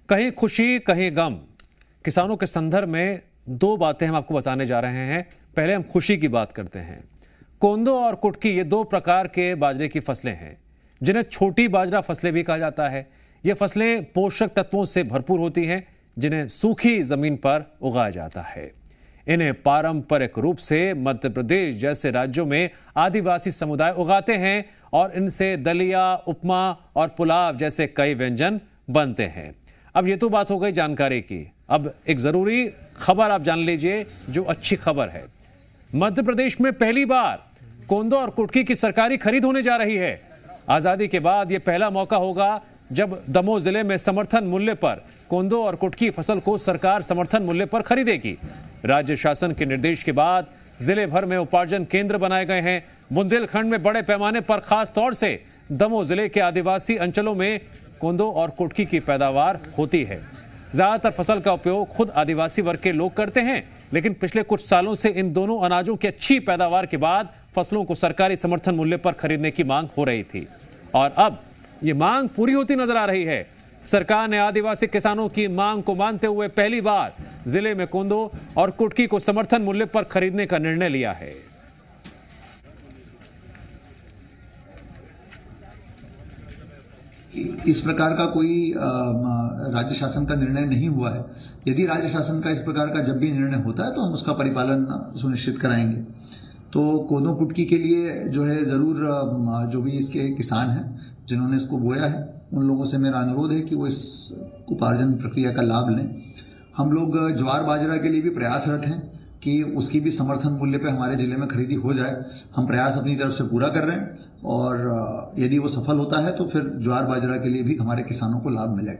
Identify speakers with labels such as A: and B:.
A: कहीं खुशी कहीं गम। किसानों के संदर्भ में दो बातें हम आपको बताने जा रहे हैं। पहले हम खुशी की बात करते हैं। कोंदो और कुटकी ये दो प्रकार के बाजरे की फसलें हैं जिन्हें छोटी बाजरा फसलें भी कहा जाता है। ये फसलें पोषक तत्वों से भरपूर होती हैं जिन्हें सूखी जमीन पर उगाया जाता है। इन्हें पारंपरिक रूप से मध्य प्रदेश जैसे राज्यों में आदिवासी समुदाय उगाते हैं और इनसे दलिया, उपमा और पुलाव जैसे कई व्यंजन बनते हैं। अब ये तो बात हो गई जानकारी की। अब एक जरूरी खबर आप जान लीजिए जो अच्छी खबर है। मध्य प्रदेश में पहली बार कोंदो और कुटकी की सरकारी खरीद होने जा रही है। आजादी के बाद यह पहला मौका होगा जब दमोह जिले में समर्थन मूल्य पर कोंदो और कुटकी फसल को सरकार समर्थन मूल्य पर खरीदेगी। राज्य शासन के निर्देश के बाद जिले भर में उपार्जन केंद्र बनाए गए हैं। बुंदेलखंड में बड़े पैमाने पर खास तौर से दमोह जिले के आदिवासी अंचलों में कोंदो और कुटकी की पैदावार होती है। ज्यादातर फसल का उपयोग खुद आदिवासी वर्ग के लोग करते हैं, लेकिन पिछले कुछ सालों से इन दोनों अनाजों की अच्छी पैदावार के बाद फसलों को सरकारी समर्थन मूल्य पर खरीदने की मांग हो रही थी और अब ये मांग पूरी होती नजर आ रही है। सरकार ने आदिवासी किसानों की मांग को मानते हुए पहली बार जिले में कोंदो और कुटकी को समर्थन मूल्य पर खरीदने का निर्णय लिया है।
B: इस प्रकार का कोई राज्य शासन का निर्णय नहीं हुआ है। यदि राज्य शासन का इस प्रकार का जब भी निर्णय होता है तो हम उसका परिपालन सुनिश्चित कराएंगे। तो कोंदो कुटकी के लिए जो है ज़रूर जो भी इसके किसान हैं जिन्होंने इसको बोया है उन लोगों से मेरा अनुरोध है कि वो इस उपार्जन प्रक्रिया का लाभ लें। हम लोग ज्वार बाजरा के लिए भी प्रयासरत हैं कि उसकी भी समर्थन मूल्य पे हमारे जिले में खरीदी हो जाए। हम प्रयास अपनी तरफ से पूरा कर रहे हैं और यदि वो सफल होता है तो फिर ज्वार बाजरा के लिए भी हमारे किसानों को लाभ मिलेगा।